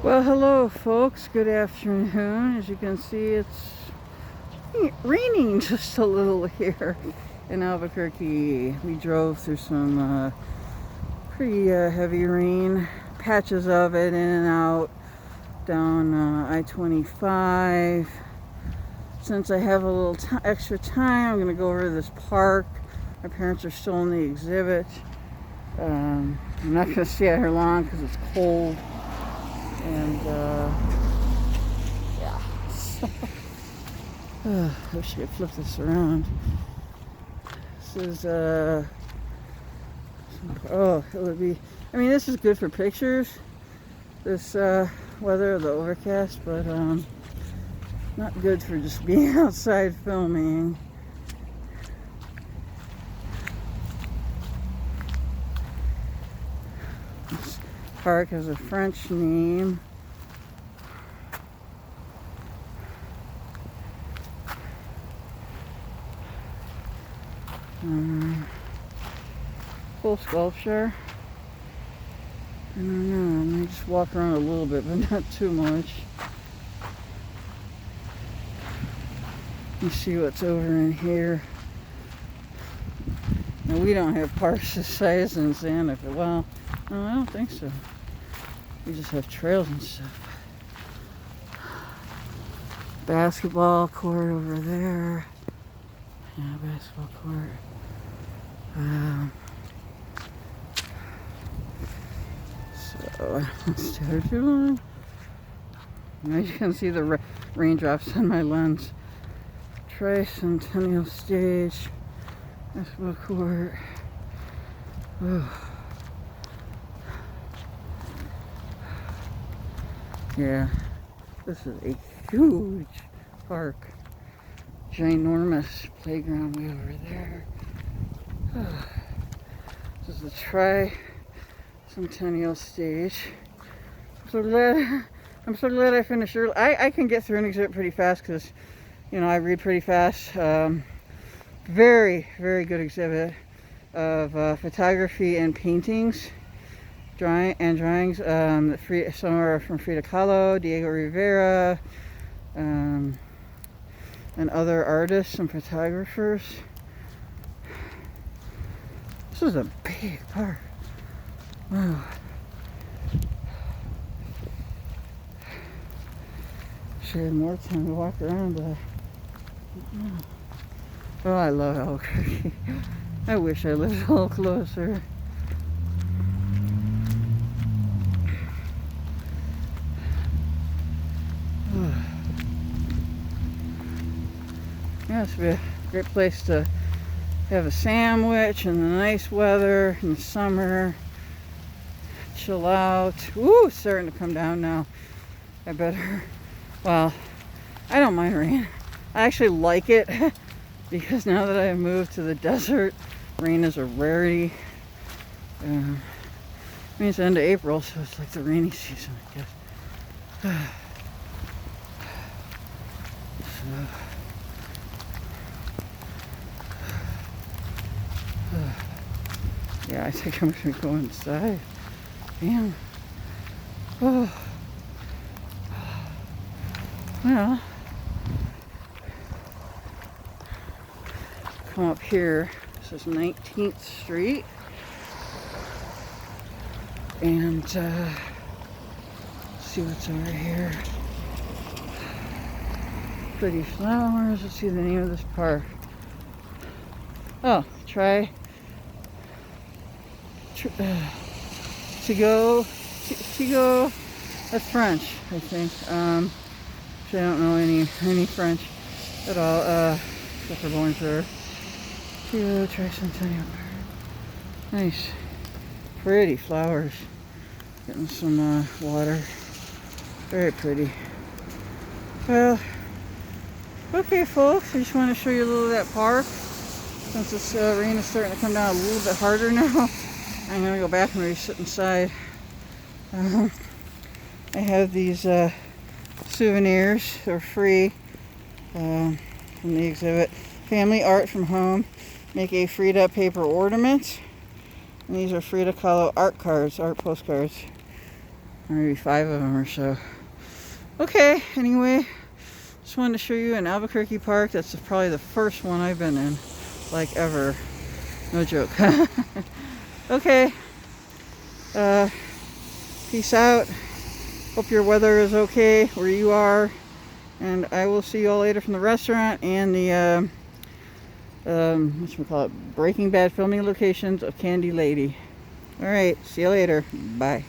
Well, hello folks, good afternoon. As you can see, it's raining just a little here in Albuquerque. We drove through some pretty heavy rain, patches of it in and out down I-25. Since I have a little extra time, I'm going to go over to this park. My parents are still in the exhibit. I'm not going to stay out here long because it's cold. And yeah. I wish I could flip this around. This is oh, it would be, I mean, this is good for pictures, this weather, the overcast, but not good for just being outside filming. This park has a French name. Full sculpture. I don't know, I might just walk around a little bit, but not too much. Let's see what's over in here. Now, we don't have parks this size in Santa Fe. Well, no, I don't think so. We just have trails and stuff. Basketball court over there. Yeah, basketball court. So, let's start doing. Now you can see the raindrops on my lens. Tricentennial stage. Basketball court. Oh. Yeah, this is a huge park. Ginormous playground way over there. Oh. This is the Tricentennial stage. I'm so glad I finished early. I can get through an exhibit pretty fast because, you know, I read pretty fast. Very, very good exhibit of photography and paintings, drawings. Some are from Frida Kahlo, Diego Rivera, and other artists and photographers. This is a big park. Wow. Should have more time to walk around, but oh, I love Albuquerque. I wish I lived a little closer. Yeah, this would be a great place to have a sandwich in the nice weather in the summer. Chill out. Ooh, it's starting to come down now. I better, well, I don't mind rain. I actually like it because now that I've moved to the desert, rain is a rarity. I mean, it's the end of April, so it's like the rainy season, I guess. Yeah, I think I'm gonna go inside. Damn. Oh. Well, come up here. This is 19th Street. And see what's over here. Pretty flowers. Let's see the name of this park. Oh, Tiguex. That's French, I think. I don't know any French at all, except for bonjour. Tiguex Tricentennial. Nice. Pretty flowers. Getting some water. Very pretty. Well, okay folks, I just want to show you a little of that park. Since this rain is starting to come down a little bit harder now, I'm going to go back and maybe sit inside. I have these souvenirs. They're free from the exhibit. Family art from home. Make a Frida paper ornament. And these are Frida Kahlo art cards, art postcards. maybe 5 of them or so. Okay, anyway, just wanted to show you in Albuquerque Park. That's probably the first one I've been in, like, ever. No joke. Okay, peace out. Hope your weather is okay where you are, and I will see you all later from the restaurant and the Breaking Bad filming locations of Candy Lady. All right, see you later. Bye.